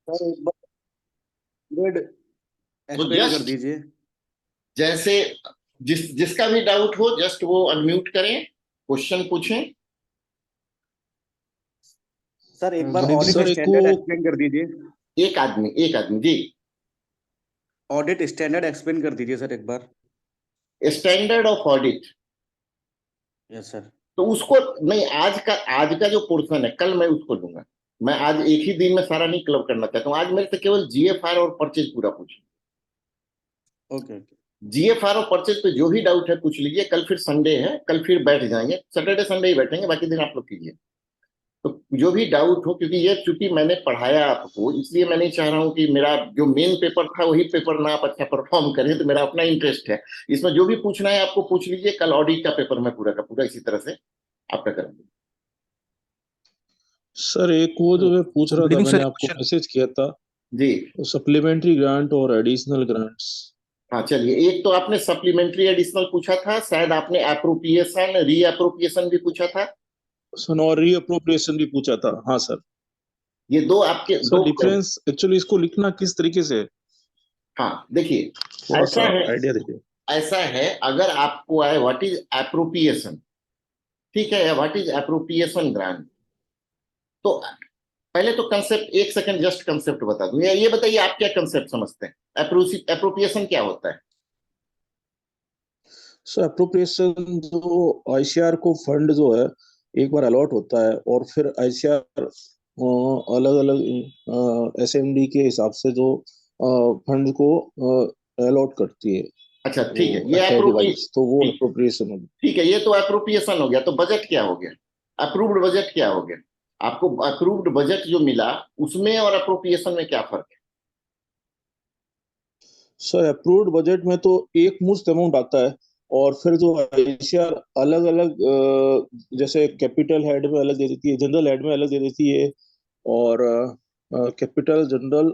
Sir एक बार period तो explain कर जस्ट दीजिए। जैसे जिसका भी डाउट हो जस्ट वो अनम्यूट करें, क्वेश्चन पूछें। सर एक बार गुड इवनिंग ऑडिट सर। एक स्टैंडर्ड एक्सप्लेन कर दीजिए। एक आदमी जी। ऑडिट स्टैंडर्ड एक्सप्लेन कर दीजिए सर एक बार। Standard of audit. Yes sir. तो उसको नहीं, आज का जो पोर्शन है कल मैं उसको लूंगा। मैं आज एक ही दिन में सारा नहीं क्लब करना चाहता हूँ। आज मेरे से केवल जीएफआर और परचेज पूरा पूछिए। Okay okay. जीएफआर और परचेज पे जो भी डाउट है पूछ लीजिए। कल फिर संडे है, कल फिर बैठ जाएंगे, सैटरडे संडे ही बैठेंगे, बाकी दिन आप लोग कीजिए। तो जो भी डाउट हो, क्योंकि ये चूंकि मैंने पढ़ाया आपको, इसलिए मैं नहीं चाह रहा हूँ कि मेरा जो मेन पेपर था वही पेपर ना आप अच्छा परफॉर्म करें। तो मेरा अपना इंटरेस्ट है इसमें। जो भी पूछना है आपको पूछ लीजिए। कल ऑडिट का पेपर मैं पूरा का पूरा इसी तरह से आपका करूंगा। सर एक वो जो मैं पूछ रहा गुड था, इवनिंग मैंने सर। आपको मैसेज किया था, जी सप्लीमेंट्री ग्रांट और एडिशनल ग्रांट्स। हाँ, चलिए। एक तो आपने सप्लीमेंट्री एडिशनल पूछा था, शायद आपने अप्रोप्रिएशन री अप्रोप्रिएशन भी पूछा था। सर और रीअप्रोप्रिएशन भी पूछा था। हाँ सर। ये दो आपके सर दो। डिफरेंस एक्चुअली इसको लिखना किस तरीके से है? हाँ देखिए, थोड़ा ऐसा सा है आइडिया दीजिए। ऐसा है अगर आपको आए व्हाट इज अप्रोप्रिएशन, ठीक है, या व्हाट इज अप्रोप्रिएशन ग्रांट, तो पहले तो कंसेप्ट, एक सेकंड जस्ट कंसेप्ट बता दूं, या ये बताइए आप क्या कंसेप्ट समझते हैं, अप्रोप्रिएशन क्या होता है। सर अप्रोप्रिएशन जो आईसीआर को फंड जो है एक बार अलॉट होता है, और फिर आईसीआर अलग अलग एसएमडी के हिसाब से जो फंड को अलॉट करती है, अच्छा वो ठीक है, ये कैटेगरी वाइज, तो वो ठीक अप्रोप्रिएशन होगी। ठीक है, ये तो अप्रोप्रिएशन हो गया। तो बजट क्या हो गया, अप्रूव्ड बजट क्या हो गया। आपको अप्रूव्ड बजट जो मिला उसमें और अप्रोप्रिएशन में क्या फर्क है। सर अप्रूव्ड बजट में तो एक मुश्त अमाउंट आता है, और फिर जो आईसीआर अलग अलग जैसे कैपिटल हेड में अलग दे देती है, जनरल हेड में अलग दे देती है, और कैपिटल, जनरल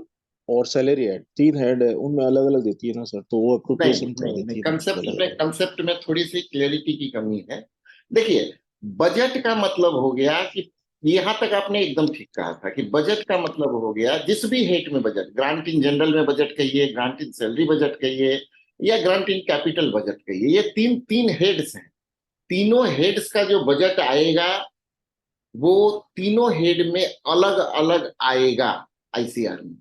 और सैलरी हेड, तीन हेड है, उनमें अलग अलग देती है ना सर, तो वो नहीं अप्रोप्रिएशन करा नहीं नहीं, देती है मुश्त कंसेप्ट अलग में अलग। कंसेप्ट में थोड़ी सी क्लैरिटी की कमी है। देखिए, बजट का मतलब हो गया कि, यहां तक आपने एकदम ठीक कहा था कि बजट का मतलब हो गया जिस भी हेड में बजट, ग्रांट इन जनरल में बजट कहिए, ग्रांट इन सैलरी बजट कहिए, या ग्रांट इन कैपिटल बजट कहिए, ये तीन तीन हेड्स हैं। तीनों हेड्स का जो बजट आएगा वो तीनों हेड में अलग अलग आएगा आईसीआर में,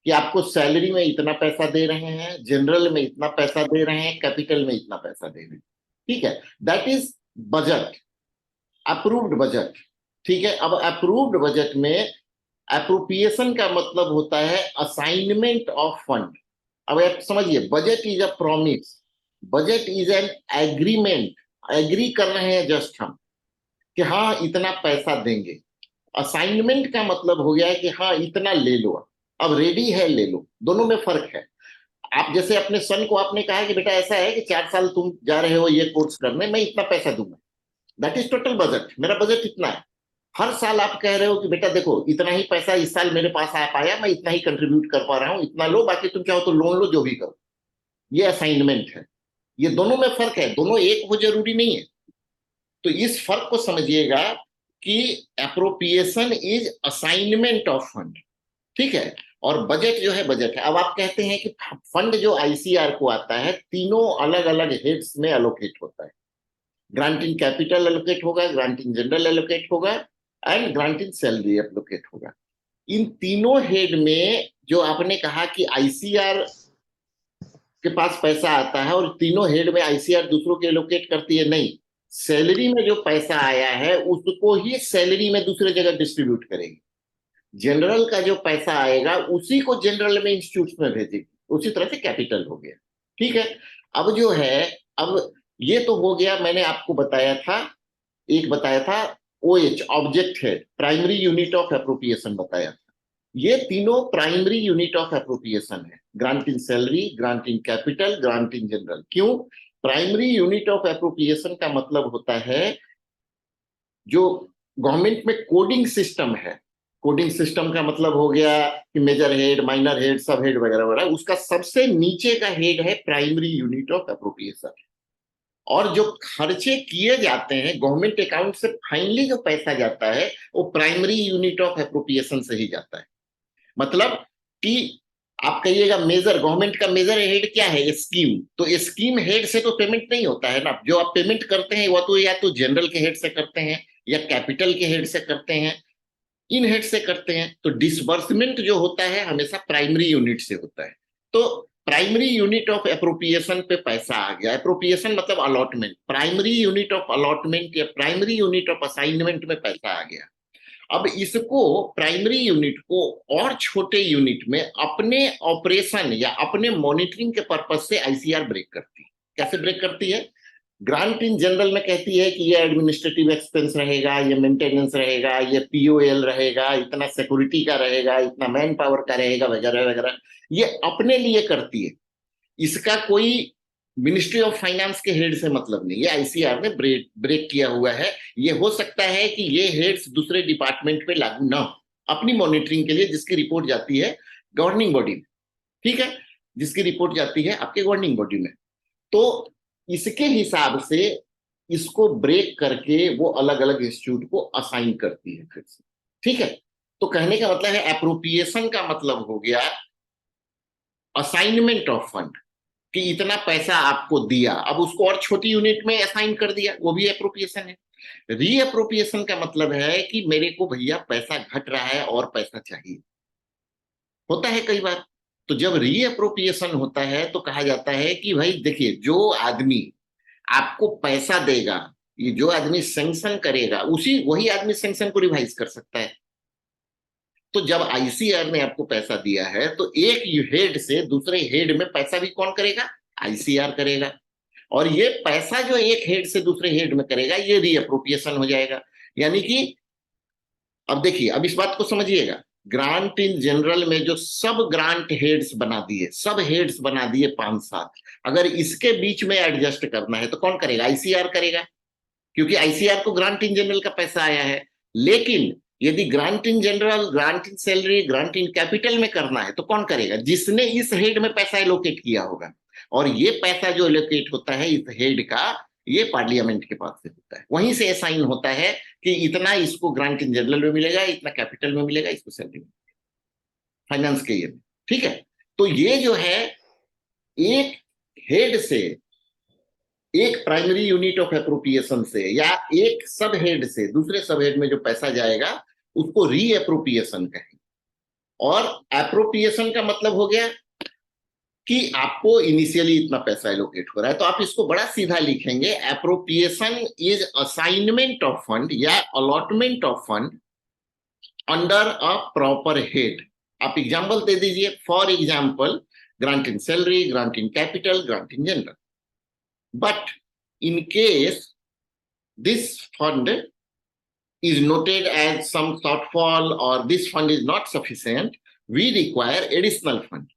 कि आपको सैलरी में इतना पैसा दे रहे हैं, जनरल में इतना पैसा दे रहे हैं, कैपिटल में इतना पैसा दे रहे हैं। ठीक है, that is budget, approved budget. ठीक है, अब अप्रूव्ड बजट में अप्रोप्रिएशन का मतलब होता है असाइनमेंट ऑफ फंड। अब आप समझिए, budget is a promise, budget is an agreement. Agree कर रहे हैं जस्ट हम कि हाँ इतना पैसा देंगे। असाइनमेंट का मतलब हो गया है कि हाँ इतना ले लो, अब रेडी है ले लो। दोनों में फर्क है। आप जैसे अपने सन को आपने कहा कि बेटा ऐसा है कि 4 साल तुम जा रहे हो ये कोर्स करने, मैं इतना पैसा दूंगा, दैट इज टोटल बजट, मेरा बजट इतना है। हर साल आप कह रहे हो कि बेटा देखो इतना ही पैसा इस साल मेरे पास आ पाया, मैं इतना ही कंट्रीब्यूट कर पा रहा हूं, इतना लो, बाकी तुम चाहो तो लोन लो, जो भी करो। ये असाइनमेंट है। ये दोनों में फर्क है, दोनों एक हो जरूरी नहीं है। तो इस फर्क को समझिएगा कि appropriation is assignment of fund. ठीक है, और बजट जो है बजट है। अब आप कहते हैं कि फंड जो आईसीआर को आता है तीनों अलग अलग हेड्स में एलोकेट होता है। ग्रांट इन कैपिटल एलोकेट होगा, ग्रांट इन जनरल एलोकेट होगा, and grant in salary allocate होगा। इन तीनों हेड में जो आपने कहा कि आईसीआर के पास पैसा आता है और तीनों हेड में आईसीआर दूसरों के एलोकेट करती है, नहीं। सैलरी में जो पैसा आया है उसको ही सैलरी में दूसरे जगह डिस्ट्रीब्यूट करेगी। जनरल का जो पैसा आएगा उसी को जनरल में इंस्टीट्यूट में भेजेगी। उसी तरह से कैपिटल हो गया। ठीक है, अब जो है, अब ये तो हो गया, मैंने आपको बताया था, एक बताया था ओएच, ऑब्जेक्ट है, प्राइमरी यूनिट ऑफ एप्रोप्रिएशन बताया था। ये तीनों प्राइमरी यूनिट ऑफ एप्रोप्रिएशन है, grant in salary, grant in capital, grant in general. क्यों? प्राइमरी यूनिट ऑफ एप्रोप्रिएशन का मतलब होता है जो गवर्नमेंट में कोडिंग सिस्टम है। कोडिंग सिस्टम का मतलब हो गया कि मेजर हेड, माइनर हेड, सब हेड वगैरह वगैरह, उसका सबसे नीचे का हेड है प्राइमरी यूनिट ऑफ एप्रोप्रिएशन। और जो खर्चे किए जाते हैं गवर्नमेंट अकाउंट से, फाइनली जो पैसा जाता है वो प्राइमरी यूनिट ऑफ एप्रोप्रिएशन से ही जाता है। मतलब कि आप कहिएगा मेजर, गवर्नमेंट का मेजर हेड क्या है? स्कीम। तो स्कीम हेड से तो पेमेंट नहीं होता है ना। जो आप पेमेंट करते हैं वो तो या तो जनरल के हेड से करते हैं या कैपिटल के हेड से करते हैं, इन हेड से करते हैं। तो डिसबर्समेंट जो होता है हमेशा प्राइमरी यूनिट से होता है। तो प्राइमरी यूनिट ऑफ अप्रोप्रिएशन पे पैसा आ गया। अप्रोप्रिएशन मतलब allotment. Primary unit of allotment या प्राइमरी यूनिट ऑफ असाइनमेंट में पैसा आ गया। अब इसको, प्राइमरी यूनिट को और छोटे यूनिट में अपने ऑपरेशन या अपने मॉनिटरिंग के पर्पज से आईसीआर ब्रेक करती है। कैसे ब्रेक करती है? ग्रांट इन जनरल में कहती है कि ये एडमिनिस्ट्रेटिव एक्सपेंस रहेगा, ये मेंटेनेंस रहेगा, ये पीओएल रहेगा, इतना सिक्योरिटी का रहेगा, इतना मैन पावर का रहेगा, वगैरह वगैरह। ये अपने लिए करती है, इसका कोई मिनिस्ट्री ऑफ फाइनेंस के हेड से मतलब नहीं। ये आईसीआर ने ब्रेक किया हुआ है। ये हो सकता है कि ये हेड्स दूसरे डिपार्टमेंट पे लागू ना हो, अपनी मॉनिटरिंग के लिए, जिसकी रिपोर्ट जाती है गवर्निंग बॉडी में, ठीक है, जिसकी रिपोर्ट जाती है आपके गवर्निंग बॉडी में। तो इसके हिसाब से इसको ब्रेक करके वो अलग अलग इंस्टीट्यूट को असाइन करती है फिर से, ठीक है। तो कहने का मतलब है एप्रोप्रिएशन का मतलब हो गया असाइनमेंट ऑफ फंड, कि इतना पैसा आपको दिया, अब उसको और छोटी यूनिट में असाइन कर दिया, वो भी एप्रोप्रिएशन है। रीएप्रोप्रिएशन का मतलब है कि मेरे को भैया पैसा घट रहा है और पैसा चाहिए, होता है कई बार। तो जब रीएप्रोप्रिएशन होता है तो कहा जाता है कि भाई देखिए, जो आदमी आपको पैसा देगा, ये जो आदमी सैंक्शन करेगा, वही आदमी सैंक्शन को रिवाइज कर सकता है। तो जब आईसीआर ने आपको पैसा दिया है तो एक हेड से दूसरे हेड में पैसा भी कौन करेगा? आईसीआर करेगा। और ये पैसा जो एक हेड से दूसरे हेड में करेगा, ये रीअप्रोप्रिएशन हो जाएगा। यानी कि अब देखिए, अब इस बात को समझिएगा, ग्रांट इन जनरल में जो सब ग्रांट हेड्स बना दिए, सब हेड्स बना दिए 5-7, अगर इसके बीच में एडजस्ट करना है तो कौन करेगा? आईसीआर करेगा, क्योंकि आईसीआर को ग्रांट इन जनरल का पैसा आया है। लेकिन यदि grant in general, grant in salary, grant in capital में करना है तो कौन करेगा? जिसने इस हेड में पैसा एलोकेट किया होगा। और ये पैसा जो एलोकेट होता है इस हेड का, ये पार्लियामेंट के पास से होता है, वहीं से असाइन होता है कि इतना इसको ग्रांट इन जनरल में मिलेगा, इतना कैपिटल में मिलेगा, इसको सैलरी में, फाइनेंस के ये, ठीक है। तो ये जो है, एक हेड से, एक प्राइमरी यूनिट ऑफ एप्रोप्रिएशन से या एक सब हेड से दूसरे सब हेड में जो पैसा जाएगा उसको रीएप्रोप्रिएशन कहेंगे। और एप्रोप्रिएशन का मतलब हो गया कि आपको इनिशियली इतना पैसा एलोकेट हो रहा है, तो आप इसको बड़ा सीधा लिखेंगे, appropriation is assignment of fund या allotment of fund under a proper head. आप एग्जाम्पल दे दीजिए, for example grant in salary, grant in capital, grant in general. But in case this fund is noted as some shortfall or this fund is not sufficient, we require additional fund.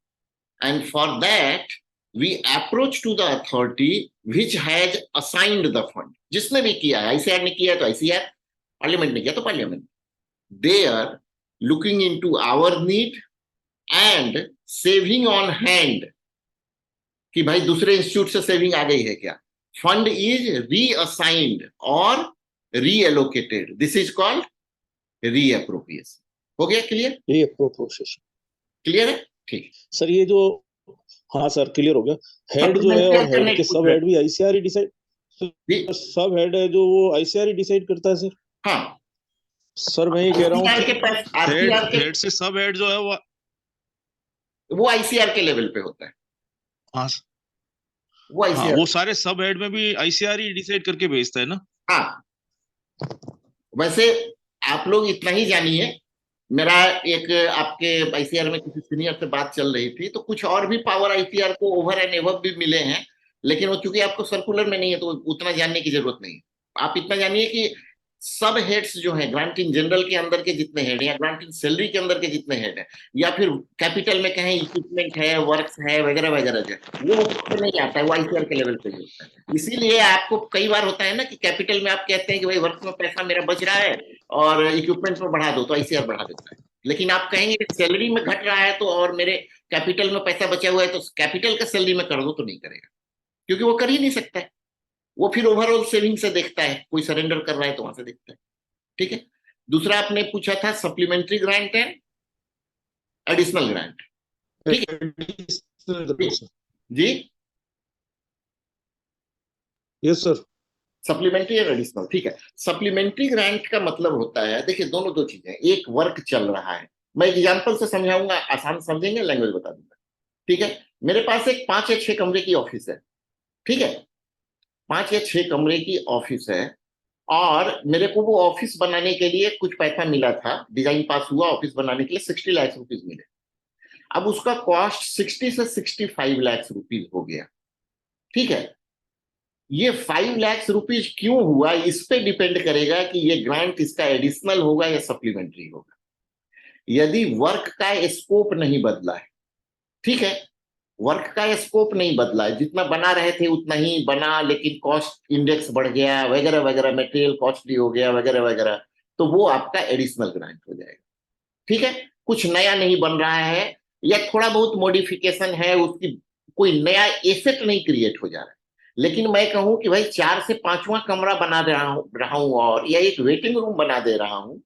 And for that, we approach to the authority which has assigned the fund. जिसने भी किया है, ICR ने किया तो ICR, parliament ने किया तो parliament. They are looking into our need and saving on hand, कि भाई दूसरे इंस्टीट्यूट से सेविंग आ गई है क्या? फंड इज रीअसाइंड और रीएलोकेटेड, दिस इज कॉल्ड रीअप्रोप्रिएशन। हो गया क्लियर? रीअप्रोप्रिएशन क्लियर है, ठीक सर। ये जो, हाँ सर क्लियर हो गया। हेड जो है और हेड के सब हेड भी आईसीआर ही डिसाइड, सब हेड है जो वो आईसीआर ही डिसाइड करता है सर। हाँ सर मैं ये कह रहा हूँ कि हेड से सब हेड जो है वो आईसीआर के लेवल पे होता है। हाँ वो आईसीआर, वो सारे सब हेड में भी आईसीआर ही डिसाइड करके भेजता है ना। हाँ। वैसे आप लोग इतना ही जानिए, मेरा एक आपके आईसीआर में किसी सीनियर से बात चल रही थी, तो कुछ और भी पावर आईसीआर को ओवर एंड एबव भी मिले हैं, लेकिन वो चूंकि आपको सर्कुलर में नहीं है तो उतना जानने की जरूरत नहीं। आप इतना जानिए कि सब हेड्स जो है, ग्रांट इन जनरल के अंदर के जितने हेड या ग्रांट इन सैलरी के अंदर के जितने हेड है, या फिर कैपिटल में कहें इक्विपमेंट है, वर्क्स है, वगैरह वगैरह, जो वो उसमें नहीं आता है, वो आईसीआर के लेवल पे ही होता है। इसीलिए आपको कई बार होता है ना कि कैपिटल में आप कहते हैं कि भाई वर्क में पैसा मेरा बच रहा है और इक्विपमेंट में बढ़ा दो, तो आईसीआर बढ़ा देता है। लेकिन आप कहेंगे कि सैलरी में घट रहा है तो और मेरे कैपिटल में पैसा बचा हुआ है तो कैपिटल का सैलरी में कर दो, तो नहीं करेगा, क्योंकि वो कर ही नहीं सकता है। वो फिर ओवरऑल सेविंग से देखता है, कोई सरेंडर कर रहा है तो वहां से देखता है, ठीक है। दूसरा आपने पूछा था सप्लीमेंट्री ग्रांट है एडिशनल ग्रांट। ठीक है एडिशनल जी, यस सर। सप्लीमेंट्री और एडिशनल, ठीक है। सप्लीमेंट्री ग्रांट का मतलब होता है, देखिए दोनों दो चीजें, एक वर्क चल रहा है, मैं एग्जांपल से समझाऊंगा, आसान समझेंगे, लैंग्वेज बता दूंगा। ठीक है, मेरे पास एक 5 या 6 कमरे की ऑफिस है। ठीक है, 5 या 6 कमरे की ऑफिस है, और मेरे को वो ऑफिस बनाने के लिए कुछ पैसा मिला था, डिजाइन पास हुआ, ऑफिस बनाने के लिए 60 लाख रुपीज मिले। अब उसका कॉस्ट 60 से 65 लाख रुपीज हो गया। ठीक है, ये 5 लाख रुपीज क्यों हुआ, इस पे डिपेंड करेगा कि ये ग्रांट इसका एडिशनल होगा या सप्लीमेंट्री होगा। यदि वर्क का स्कोप नहीं बदला है, ठीक है, वर्क का स्कोप नहीं बदला है, जितना बना रहे थे उतना ही बना, लेकिन कॉस्ट इंडेक्स बढ़ गया वगैरह वगैरह, मटेरियल कॉस्टली हो गया वगैरह वगैरह, तो वो आपका एडिशनल ग्रांट हो जाएगा। ठीक है, कुछ नया नहीं बन रहा है, या थोड़ा बहुत मॉडिफिकेशन है, उसकी कोई नया एसेट नहीं क्रिएट हो जा रहा है, लेकिन मैं कहूं कि भाई 4 से 5वां कमरा बना रहा हूं और या एक वेटिंग रूम बना दे रहा हूं,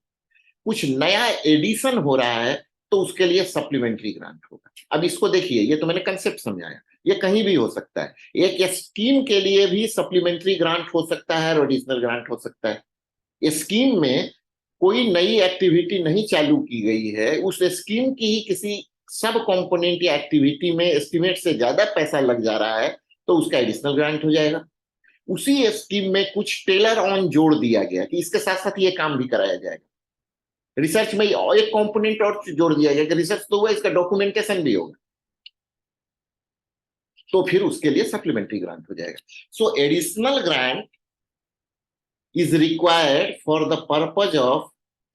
कुछ नया एडिशन हो रहा है, तो उसके लिए सप्लीमेंट्री ग्रांट होगा। अब इसको देखिए, ये तो मैंने कंसेप्ट समझाया, ये कहीं भी हो सकता है, एक स्कीम के लिए भी सप्लीमेंट्री ग्रांट हो सकता है और एडिशनल ग्रांट हो सकता है। स्कीम में कोई नई एक्टिविटी नहीं चालू की गई है, उस स्कीम की ही किसी सब कंपोनेंट या एक्टिविटी में एस्टिमेट से ज्यादा पैसा लग जा रहा है, तो उसका एडिशनल ग्रांट हो जाएगा। उसी स्कीम में कुछ टेलर ऑन जोड़ दिया गया कि इसके साथ साथ ये काम भी कराया जाएगा, रिसर्च में एक कंपोनेंट और जोड़ दिया गया कि रिसर्च तो हुआ, इसका डॉक्यूमेंटेशन भी होगा, तो फिर उसके लिए सप्लीमेंट्री ग्रांट हो जाएगा। सो additional grant is required for the purpose of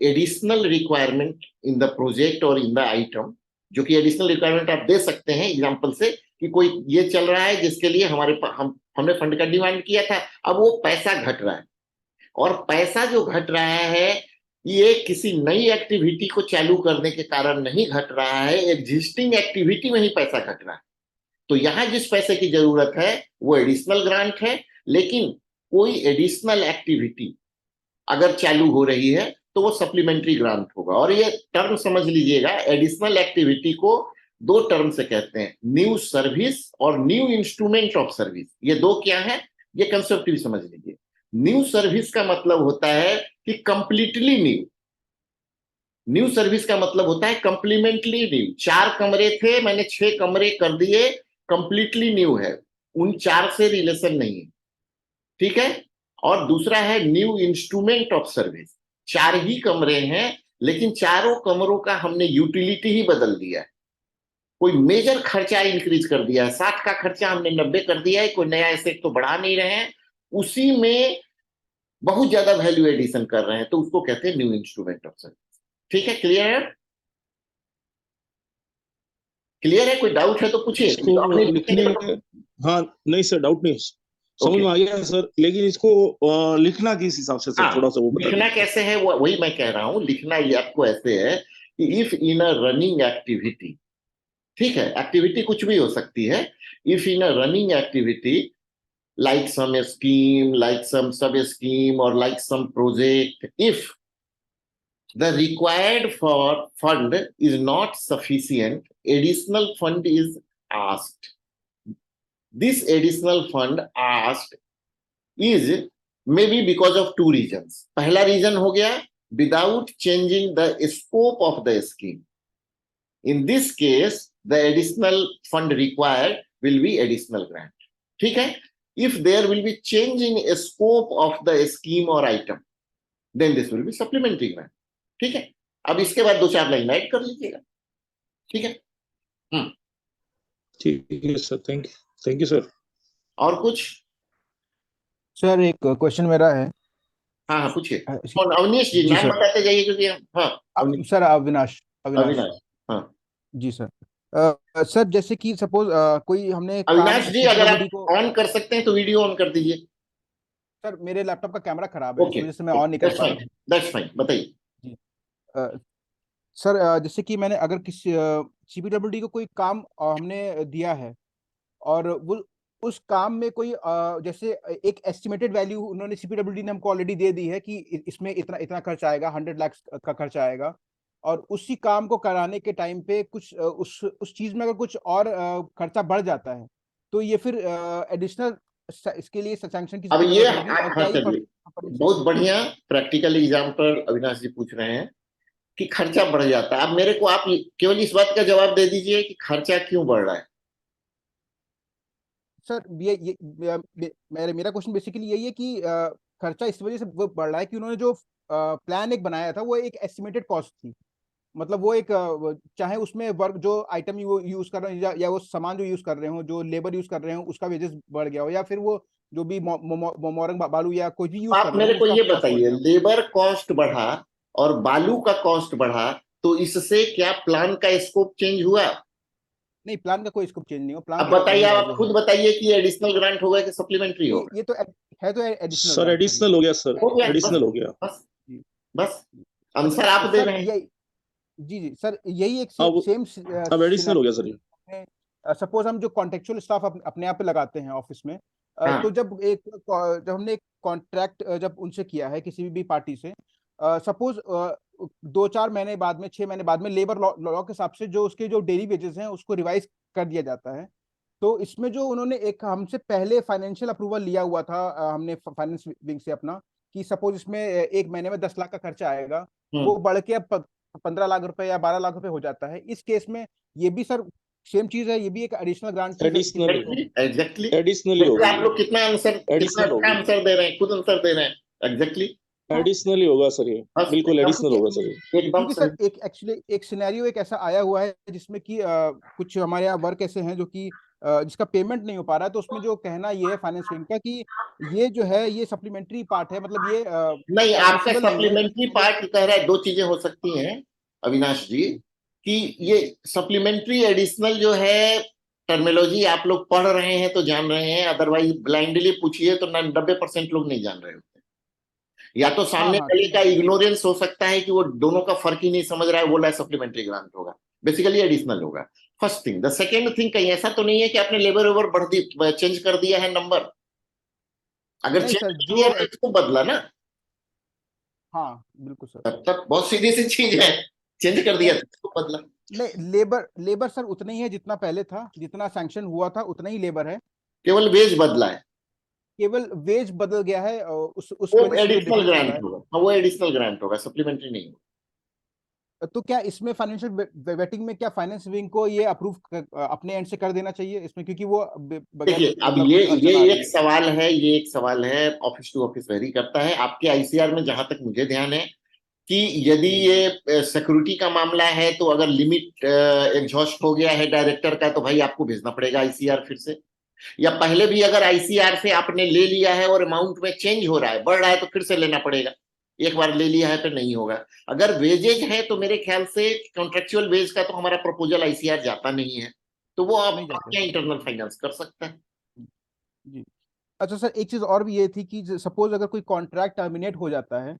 additional requirement in the project or in the item, जो कि एडिशनल रिक्वायरमेंट आप दे सकते हैं एग्जांपल से, कि कोई ये चल रहा है जिसके लिए हमने फंड का डिमांड किया था, अब वो पैसा घट रहा है, और पैसा जो घट रहा है ये किसी नई एक्टिविटी को चालू करने के कारण नहीं घट रहा है, एग्जिस्टिंग एक्टिविटी में ही पैसा घट रहा है। तो यहां जिस पैसे की जरूरत है वो एडिशनल ग्रांट है, लेकिन कोई एडिशनल एक्टिविटी अगर चालू हो रही है तो वो सप्लीमेंट्री ग्रांट होगा। और ये टर्म समझ लीजिएगा, एडिशनल एक्टिविटी को 2 टर्म से कहते हैं, न्यू सर्विस और न्यू इंस्ट्रूमेंट ऑफ सर्विस। ये 2 क्या है, ये कंसेप्ट भी समझ लीजिए। न्यू सर्विस का मतलब होता है कि कंप्लीटली न्यू, न्यू सर्विस का मतलब होता है कंप्लीमेंटली न्यू। 4 कमरे थे, मैंने 6 कमरे कर दिए, कंप्लीटली न्यू है, उन 4 से रिलेशन नहीं है। ठीक है, और दूसरा है न्यू इंस्ट्रूमेंट ऑफ सर्विस, 4 ही कमरे हैं लेकिन चारों कमरों का हमने यूटिलिटी ही बदल दिया है, कोई मेजर खर्चा इंक्रीज कर दिया है, 60 का खर्चा हमने 90 कर दिया है, कोई नया एसेट तो बढ़ा नहीं रहे हैं, उसी में बहुत ज्यादा वैल्यू एडिशन कर रहे हैं, तो उसको कहते हैं न्यू इंस्ट्रूमेंट ऑफ सर्विस। ठीक है, क्लियर है? क्लियर है? कोई डाउट है तो पूछिए। इसको लिखने, हाँ नहीं सर, डाउट नहीं, समझ में आ गया सर, लेकिन इसको लिखना किस हिसाब से सर, थोड़ा सा वो बता लिखना दीजिए। कैसे है, वही मैं कह रहा हूं, लिखना ये आपको ऐसे है कि if in a running activity, ठीक है, एक्टिविटी कुछ भी हो सकती है, if in a running activity like some scheme, like some sub scheme, or like some project, if the required for fund is not sufficient, additional fund is asked. This additional fund asked is maybe because of 2 reasons. पहला reason हो गया without changing the scope of the scheme. In this case, the additional fund required will be additional grant. ठीक है? If there will be change in scope of the scheme or item, then this will be supplementary grant. ठीक है, अब इसके बाद 2-4 line add कर लीजिएगा। ठीक है, ठीक है सर, थैंक यू सर। और कुछ? सर एक क्वेश्चन मेरा है। हाँ हाँ पूछिए। कौन? अवनीश जी, जी नाम सर। बताते जाइए क्योंकि हाँ सर अविनाश। अविनाश, हाँ जी सर। सर जैसे कि सपोज कोई हमने काम अविनाश जी, अगर आप CPWD को, ऑन कर सकते हैं तो वीडियो ऑन कर दीजिए। सर मेरे लैपटॉप का कैमरा खराब है, इस ओके, वजह से मैं ऑन नहीं कर दैट्स पा रहा फाइन, हूँ। दैट्स फाइन, बताइए। जी सर, जैसे कि मैंने अगर किसी CPWD को कोई काम हमने दिया है, और वो उस काम में कोई जैसे एक एस्टिमेटेड वैल्यू उन्होंने CPWD ने हमको ऑलरेडी दे दी है कि इसमें इतना इतना खर्च आएगा, 100 लाख का खर्च आएगा, और उसी काम को कराने के टाइम पे कुछ उस चीज में अगर कुछ और खर्चा बढ़ जाता है तो ये फिर एडिशनल इसके लिए सैंक्शन की अब ये जरूरत होगी, और आप, क्या हाँ ये चलिए, potential- बहुत बढ़िया प्रैक्टिकल एग्जाम्पल अविनाश जी पूछ रहे हैं कि खर्चा बढ़ जाता है। अब मेरे को आप केवल इस बात का जवाब दे दीजिए कि खर्चा क्यों बढ़ रहा है। सर मेरा क्वेश्चन बेसिकली यही है कि खर्चा इस वजह से वो बढ़ रहा है कि उन्होंने जो प्लान एक बनाया था वो एक एस्टिमेटेड कॉस्ट थी। मतलब वो एक चाहे उसमें वर्क जो आइटम वो यूज कर रहे हैं या वो सामान जो यूज कर रहे हो, जो लेबर यूज कर रहे हो उसका वेजेस बढ़ गया हो, या फिर वो जो भी मोरंग बालू या कोई भी यूज कर आप रहे हो मेरे को उसका ये कॉस्ट बढ़ बताइए, गया हो। लेबर कॉस्ट बढ़ा और बालू का कॉस्ट बढ़ा, तो इससे क्या प्लान का स्कोप चेंज हुआ? नहीं, प्लान का कोई स्कोप चेंज नहीं हो, प्लान अब तो बताइए, वही आप जो खुद है। बताइए कि एडिशनल ग्रांट होगा कि सप्लीमेंट्री ये होगा? ये तो है तो एडिशनल सर ग्रांट सर, ये एडिशनल हो गया सर, हो गया, बस एडिशनल हो गया। बस जी। बस जी। आंसर आप दे सर रहे हैं। ये जी जी सर, यही एक अब सेम अब एडिशनल हो गया सर ये। सपोज हम जो कॉन्ट्रेक्चुअल स्टाफ अपने आप पे लगाते हैं ऑफिस में, तो हाँ जब हमने एक कॉन्ट्रैक्ट जब उनसे किया है किसी भी पार्टी से, सपोज 2-4 महीने बाद में, 6 महीने बाद में लेबर लॉ के हिसाब से जो उसके जो डेली वेजेस हैं उसको रिवाइज कर दिया जाता है। तो इसमें जो उन्होंने एक हमसे पहले फाइनेंशियल अप्रूवल लिया हुआ था, हमने फाइनेंस विंग से अपना, कि सपोज इसमें 1 महीने में 10 लाख का खर्चा आएगा, हम्म वो बढ़ के अब 15 लाख रुपए या 12 लाख रुपए हो जाता है। इस केस में ये भी सर सेम चीज है, ये भी एक एडिशनल ग्रांट की एडिशनल, जरूरत होगी। एग्जैक्टली। एडिशनली हो देखिए गई आप ये, लोग कितना आंसर, कितना एडिशनल अच्छा होगी, आंसर दे रहे हैं, खुद आंसर दे रहे हैं। एग्जैक्टली एडिशनली होगा सर ये, बस बिल्कुल एकदम, एडिशनल होगा सर ये। एकदम क्योंकि सही। सर एक एक्चुअली एक सिनेरियो एक ऐसा आया हुआ है जिसमें कि कुछ हमारे यहाँ वर्क ऐसे हैं जो कि जिसका पेमेंट नहीं हो पा रहा है, तो उसमें जो कहना ये है फाइनेंस विंग का कि ये जो है ये सप्लीमेंट्री पार्ट है, मतलब ये नहीं, आपका एडमिसिबल नहीं है सप्लीमेंट्री इसमें। पार्ट कह रहा है, दो चीजें हो सकती हैं अविनाश जी, जी कि ये सप्लीमेंट्री एडिशनल जो है टर्मिनोलॉजी आप लोग पढ़ रहे हैं तो जान रहे हैं, अदरवाइज ब्लाइंडली पूछिए तो 90% लोग नहीं जान रहे होते। या तो हाँ सामने हाँ वाले ठीक का है। इग्नोरेंस हो सकता है कि वो दोनों का फर्क ही नहीं समझ रहा है, बोला है सप्लीमेंट्री ग्रांट होगा, बेसिकली एडिशनल होगा। First thing. The second thing, कहीं ऐसा तो नहीं है कि आपने लेबर ओवर बढ़ दी, चेंज कर दिया है नंबर? अगर नहीं चेंज सर कर जो दिया तो इसको बदला ना, हाँ बिल्कुल सर। तब तक बहुत सीधी सी चीज है। चेंज कर दिया नहीं तो इसको बदला। नहीं, लेबर लेबर सर उतना ही है जितना पहले था, जितना सैंक्शन हुआ था उतना ही लेबर है। केवल वेज बदला है। केवल वेज बदल गया है, और उसकी वो वजह से जो एडिशनल डिफरेंस हो रहा ग्रांट है। होगा, हाँ वो एडिशनल ग्रांट होगा, सप्लीमेंट्री नहीं होगा। तो क्या इसमें फाइनेंशियल वेटिंग में क्या फाइनेंस विंग को ये अप्रूव अपने एंड से कर देना चाहिए इसमें, क्योंकि वो बगैर देखिए, अब मतलब ये कुछ ये अड़चन आ रही एक है। सवाल है, ये एक सवाल है, ऑफिस टू ऑफिस वेरी करता है। आपके आईसीआर में जहां तक मुझे ध्यान है कि यदि ये सिक्योरिटी का मामला है तो अगर लिमिट एग्जॉस्ट हो गया है डायरेक्टर का, तो भाई आपको भेजना पड़ेगा आईसीआर फिर से। या पहले भी अगर आईसीआर से आपने ले लिया है और अमाउंट में चेंज हो रहा है, बढ़ रहा है, तो फिर से लेना पड़ेगा। एक बार ले लिया है फिर नहीं होगा। अगर वेजेज है तो मेरे ख्याल से कॉन्ट्रेक्चुअल वेज का तो हमारा प्रपोजल आईसीआर जाता नहीं है, तो वो नहीं आप जाते क्या हैं। इंटरनल फाइनेंस कर सकता है। जी। अच्छा सर, एक चीज और भी ये थी कि सपोज अगर कोई कॉन्ट्रैक्ट टर्मिनेट हो जाता है,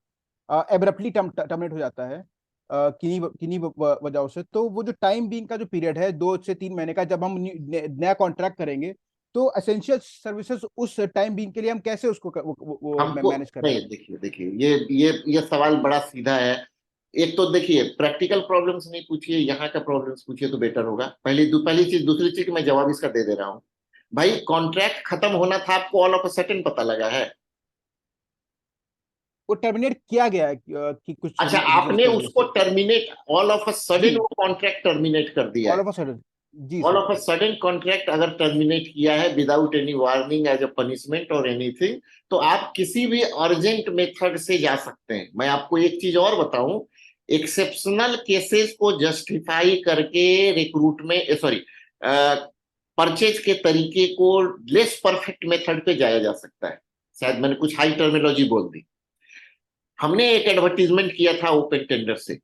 एब्रप्टली टर्मिनेट हो जाता है किन्हीं किन्हीं वजहों से, तो वो जो टाइम बीइंग का जो पीरियड है 2 से 3 महीने का, जब हम नया कॉन्ट्रैक्ट करेंगे, तो एसेंशियल सर्विसेज उस टाइम बीइंग के लिए हम कैसे उसको वो हमको मैनेज नहीं, करेंगे। देखिए देखिए, ये सवाल बड़ा सीधा है। एक तो देखिए, प्रैक्टिकल प्रॉब्लम्स नहीं पूछिए, यहाँ का प्रॉब्लम्स पूछिए तो बेटर होगा। पहली चीज। दूसरी चीज, मैं जवाब इसका दे दे रहा हूँ। भाई कॉन्ट्रैक्ट खत्म होना था, आपको ऑल ऑफ अ सडन पता लगा है? वो टर्मिनेट किया गया है कि कुछ अच्छा, रीजंस आपने की वजह उसको से। टर्मिनेट, ऑल ऑफ अ जी, सडन वो कॉन्ट्रैक्ट टर्मिनेट कर दिया ऑल है। Of a sudden. जी all sir. Of a sudden contract अगर टर्मिनेट किया है without any warning, as a punishment और एनीथिंग, तो आप किसी भी अर्जेंट मेथड से जा सकते हैं। मैं आपको एक चीज और बताऊं, एक्सेप्शनल केसेस को जस्टिफाई करके रिक्रूटमेंट, सॉरी, परचेज के तरीके को लेस परफेक्ट मेथड पे जाया जा सकता है। शायद मैंने कुछ हाई टर्मिनोलॉजी बोल दी। हमने एक एडवर्टीजमेंट किया था ओपन टेंडर से,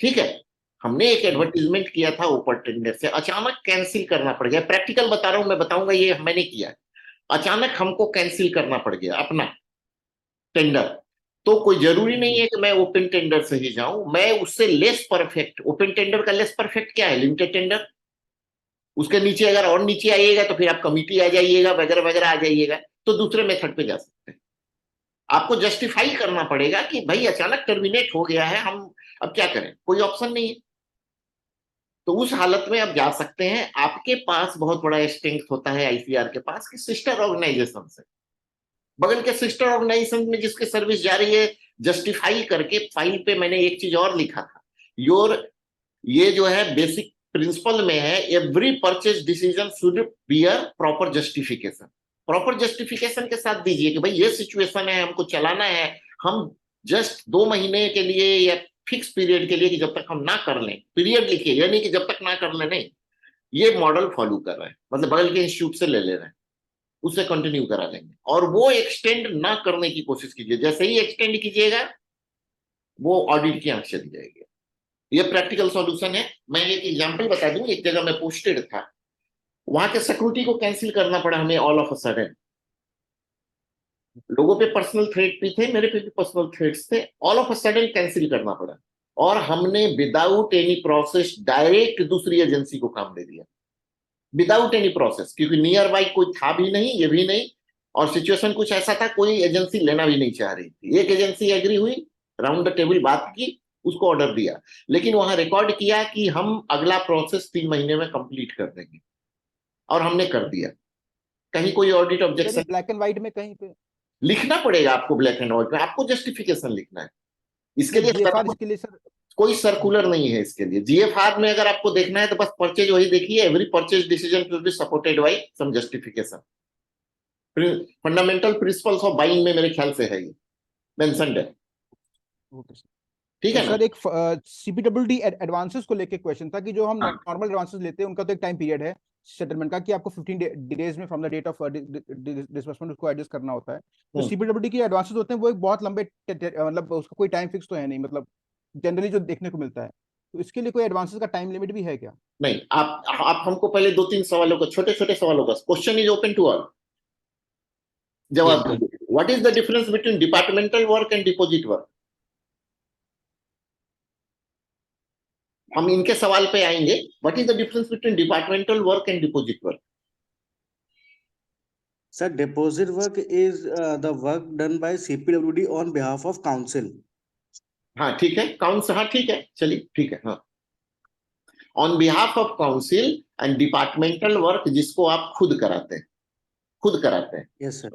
ठीक है? हमने एक जी एडवर्टीजमेंट किया था ओपन टेंडर से, अचानक कैंसिल करना पड़ गया। प्रैक्टिकल बता रहा हूं, मैं बताऊंगा ये मैंने किया है। अचानक हमको कैंसिल करना पड़ गया अपना टेंडर। तो कोई जरूरी नहीं जी है कि मैं ओपन टेंडर से ही जाऊं, मैं उससे लेस परफेक्ट, ओपन टेंडर का लेस परफेक्ट क्या है? Limited tender. उसके नीचे अगर और नीचे आइएगा तो फिर आप कमिटी आ जाइएगा, वगैरह वगैरह आ जाइएगा, तो दूसरे मेथड पे जा सकते हैं। आपको जस्टिफाई करना पड़ेगा कि भाई अचानक टर्मिनेट हो गया है, हम अब क्या करें, कोई ऑप्शन नहीं है। तो उस हालत में आप जा सकते हैं, आपके पास बहुत बड़ा स्ट्रेंथ होता है आईसीआर के पास कि सिस्टर ऑर्गेनाइजेशन से, बगल के सिस्टर ऑर्गेनाइजेशन में जिसकी सर्विस जा रही है, जस्टिफाई करके। फाइल पे मैंने एक चीज और लिखा था, योर ये जो है बेसिक प्रिंसिपल में है, every purchase decision should bear proper justification. Proper justification के साथ दीजिए कि भाई ये सिचुएशन है, हमको चलाना है, हम जस्ट 2 महीने के लिए या फिक्स पीरियड के लिए, कि जब तक हम ना कर लें, पीरियड लिखिए, यानी कि जब तक ना कर लें नहीं, ये मॉडल फॉलो कर रहे हैं, मतलब बगल के इंस्टीट्यूट से ले ले रहे हैं, उससे कंटिन्यू करा लेंगे। और वो एक्सटेंड ना करने की कोशिश कीजिए, जैसे ही एक्सटेंड कीजिएगा वो ऑडिट की आंख चली जाएगी। ये प्रैक्टिकल सॉल्यूशन है। मैं एक एग्जांपल बता दूं, एक जगह मैं पोस्टेड था, वहां के सिक्योरिटी को कैंसिल करना पड़ा हमें ऑल ऑफ अ सडन। लोगों पे पर्सनल थ्रेट भी थे, मेरे पे भी पर्सनल थ्रेट्स थे, all of a sudden cancel करना पड़ा। और हमने विदाउट एनी प्रोसेस डायरेक्ट दूसरी एजेंसी को काम दे दिया, विदाउट एनी प्रोसेस, क्योंकि नियर बाई कोई था भी नहीं, ये भी नहीं, और सिचुएशन कुछ ऐसा था, कोई एजेंसी लेना भी नहीं चाह रही थी। एक एजेंसी एग्री हुई, राउंड द टेबल बात की, उसको ऑर्डर दिया, लेकिन वहां रिकॉर्ड किया कि हम अगला प्रोसेस 3 महीने में कंप्लीट कर देंगे, और हमने कर दिया। कहीं कोई ऑडिट सर ऑब्जेक्शन ये ब्लैक एंड व्हाइट में कहीं पे? लिखना पड़ेगा आपको, ब्लैक एंड व्हाइट में आपको जस्टिफिकेशन लिखना है। इसके नहीं, लिए जीएफआर इसके लिए सर। कोई सर्कुलर नहीं है इसके लिए। जीएफआर में अगर आपको देखना है तो बस परचेज वही देखिए, every purchase decision will be supported by some justification. Fundamental principles of buying में मेरे ख्याल से है, ये मेंशन्ड है, ओके सर। ठीक तो है ना। सर एक सीपीडब्ल्यूडी एडवांसेस को लेके क्वेश्चन था कि जो हम हाँ, नॉर्मल एडवांसेस लेते हैं उनका तो एक टाइम पीरियड है सेटलमेंट का कि आपको 15 डेज में from the date of disbursement उसको एडजस्ट करना होता है। तो सीपीडब्ल्यूडी के एडवांसेस होते हैं वो एक बहुत लंबे मतलब उसका कोई टाइम फिक्स तो है नहीं, मतलब जनरली जो देखने को मिलता है। तो इसके लिए कोई एडवांसेस का टाइम लिमिट भी है क्या? नहीं, आप हमको पहले 2-3 सवालों का, छोटे छोटे सवालों का, question is open to all, जवाब दीजिए। What is the difference between departmental work and deposit work? हम इनके सवाल पे आएंगे। What is the difference between departmental work and deposit work? Sir, deposit work is the work done by CPWD on behalf of council. हाँ ठीक है, council, हाँ ठीक है, चलिए ठीक है, हाँ, on behalf of council. And departmental work जिसको आप खुद कराते हैं, खुद कराते हैं। Yes, sir.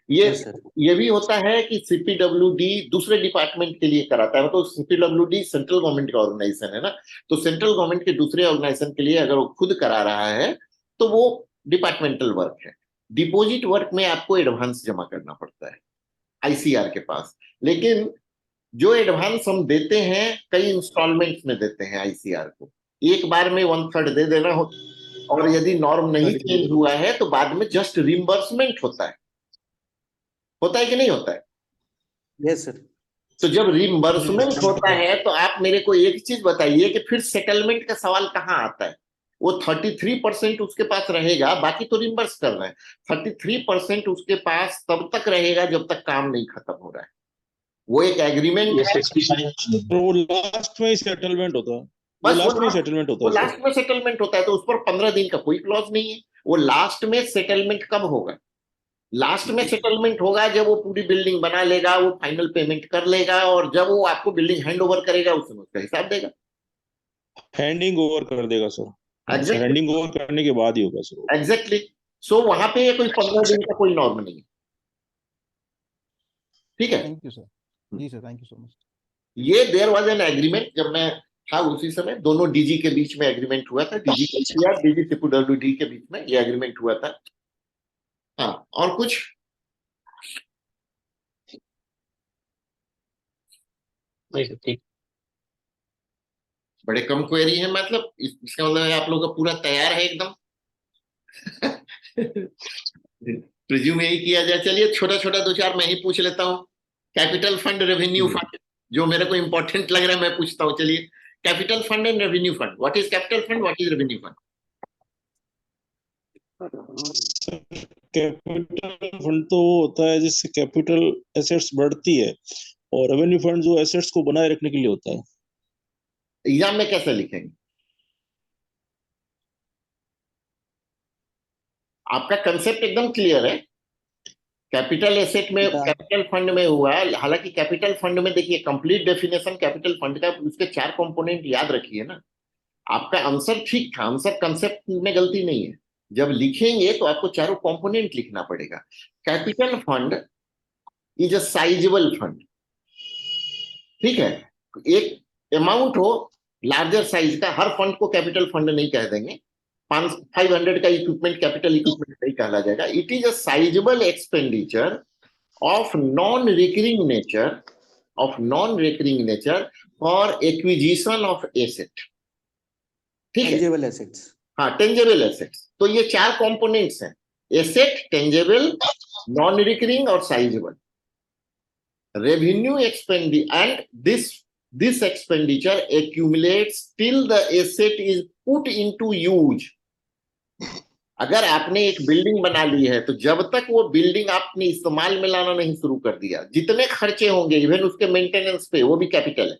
ये Yes, sir. ये भी होता है कि सीपीडब्ल्यूडी दूसरे डिपार्टमेंट के लिए कराता है, तो सीपीडब्ल्यूडी सेंट्रल गवर्नमेंट का ऑर्गेनाइजेशन है ना, तो सेंट्रल गवर्नमेंट के दूसरे ऑर्गेनाइजेशन के लिए अगर वो खुद करा रहा है तो वो डिपार्टमेंटल वर्क है। डिपॉजिट वर्क में आपको एडवांस जमा करना पड़ता है आईसीआर के पास, लेकिन जो एडवांस हम देते हैं कई इंस्टॉलमेंट्स में देते हैं आईसीआर को, एक बार में 1/3 दे देना हो, और यदि नॉर्म नहीं चेंज हुआ है तो बाद में जस्ट रिम्बर्समेंट होता है कि नहीं होता है? Yes, sir. तो जब रिम्बर्समेंट होता है तो आप मेरे को एक चीज बताइए कि फिर सेटलमेंट का सवाल कहाँ आता है? वो 33% उसके पास रहेगा, बाकी तो रिम्बर्स कर रहे हैं। 33% उसके पास तब तक रहेगा जब तक काम नहीं खत्म हो रहा है। वो एक एग्रीमेंट है, वो लास्ट में ही सेटलमेंट होता है, वो बस लास्ट में ही सेटलमेंट होता वो है सर। लास्ट में सेटलमेंट होता है, तो उस पर 15 दिन का कोई क्लॉज नहीं है। वो लास्ट में सेटलमेंट कब होगा? लास्ट में सेटलमेंट होगा जब वो पूरी बिल्डिंग बना लेगा, वो फाइनल पेमेंट कर लेगा, और जब वो आपको बिल्डिंग हैंड ओवर करेगा उस समय उसका हिसाब देगा। हैंडिंग ओवर कर देगा सर। हाँ सर, एग्जैक्टली, हैंडिंग ओवर करने के बाद ही होगा सर। एग्जैक्टली। सो वहां पे ये कोई 15 दिन का कोई नॉर्म नहीं है, ठीक है। Thank you sir. जी sir, thank you so much. ये देयर वाज एन एग्रीमेंट, जब मैं था उसी समय दोनों डीजी के बीच में एग्रीमेंट हुआ था, डीजी या डीजी सीपीडब्ल्यूडी के बीच में ये एग्रीमेंट हुआ था। हाँ, और कुछ? नहीं सर, ठीक। बड़े कम क्वेरी है, मतलब इसका मतलब है आप लोग का पूरा तैयार है एकदम। प्रिज्यूम यही किया जाए। चलिए छोटा छोटा 2-4 मैं ही पूछ लेता हूँ। कैपिटल फंड, रेवेन्यू फंड, जो मेरे को इंपॉर्टेंट लग रहा है मैं पूछता हूँ। चलिए, capital fund and revenue fund, what is capital fund, what is revenue fund? Capital fund तो वो होता है जिससे कैपिटल एसेट्स बढ़ती है, और रेवेन्यू फंड जो एसेट्स को बनाए रखने के लिए होता है। एग्जाम में कैसे लिखेंगे? आपका कंसेप्ट एकदम क्लियर है, कैपिटल एसेट में, कैपिटल फंड में हुआ। हालांकि कैपिटल फंड में देखिए कंप्लीट डेफिनेशन कैपिटल फंड का, उसके 4 कंपोनेंट याद रखिए ना। आपका आंसर ठीक था, आंसर कंसेप्ट में गलती नहीं है। जब लिखेंगे तो आपको चारों कंपोनेंट लिखना पड़ेगा। Capital fund is a sizeable fund, ठीक है। एक अमाउंट हो लार्जर साइज का, हर फंड को कैपिटल फंड नहीं कह देंगे। 500 का इक्विपमेंट कैपिटल इक्विपमेंट नहीं कहला जाएगा। It is a sizeable expenditure of non recurring nature for acquisition of asset, ठीक है। Tangible assets. हाँ, टेंजेबल एसेट्स। तो ये 4 कंपोनेंट्स हैं, एसेट, टेंजेबल, नॉन रिकरिंग और sizeable. Revenue expenditure and this expenditure accumulates till the asset is put into use। अगर आपने एक बिल्डिंग बना ली है तो जब तक वो बिल्डिंग आपने इस्तेमाल में लाना नहीं शुरू कर दिया, जितने खर्चे होंगे इवन उसके मेंटेनेंस पे, वो भी कैपिटल है,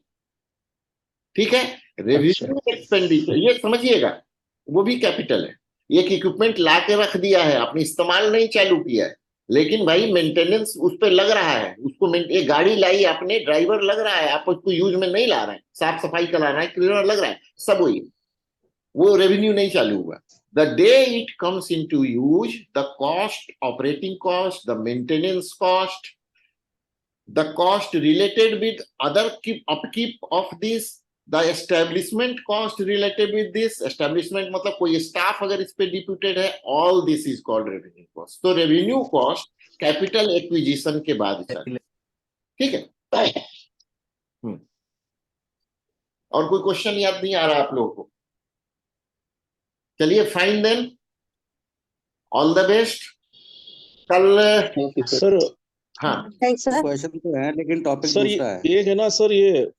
ठीक है। रेवेन्यू एक्सपेंडिचर ये समझिएगा, वो भी कैपिटल है। एक इक्विपमेंट ला के रख दिया है, आपने इस्तेमाल नहीं चालू किया है, लेकिन भाई मेंटेनेंस उस पर लग रहा है, उसको एक गाड़ी लाई आपने, ड्राइवर लग रहा है, आप उसको यूज में नहीं ला रहे हैं, साफ सफाई करा रहा है, क्लीनर लग रहा है, सब वही, वो रेवेन्यू नहीं चालू हुआ। The day it comes into use, the cost, operating cost, the maintenance cost, the cost related with other upkeep of this, the establishment cost related with this, establishment मतलब कोई स्टाफ अगर इस पे डिप्यूटेड है, all this is called revenue cost. तो revenue cost capital acquisition के बाद चल, ठीक है। और कोई क्वेश्चन याद नहीं आ रहा आप लोगों को? चलिए fine then, all the best. कल सर हाँ क्वेश्चन तो है लेकिन टॉपिक सर दूसरा है। एक है ना सर, ये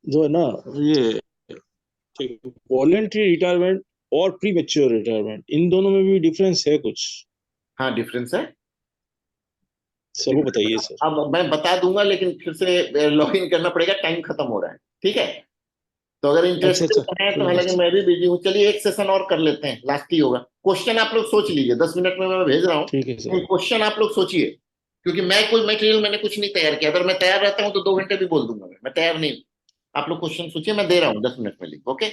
जो है ना, ये वॉलेंटरी रिटायरमेंट और प्री मैच्योर रिटायरमेंट, इन दोनों में भी डिफरेंस है कुछ? हाँ डिफरेंस है सर वो बताइए सर। अब मैं बता दूंगा, लेकिन फिर से लॉग इन करना पड़ेगा, टाइम खत्म हो रहा है, ठीक है। तो अगर इंटरेस्टेड है तो, हालांकि मैं भी बिजी हूँ, चलिए एक सेशन और कर लेते हैं, लास्ट ही होगा। क्वेश्चन आप लोग सोच लीजिए, 10 मिनट में मैं भेज रहा हूँ, ठीक है सर। क्वेश्चन आप लोग सोचिए, क्योंकि मैं कोई मटेरियल मैंने कुछ नहीं तैयार किया। अगर मैं तैयार रहता हूँ तो 2 घंटे भी बोल दूंगा, मैं तैयार नहीं। आप लोग क्वेश्चन सोचिए, मैं दे रहा हूँ 10 मिनट में लिख, ओके।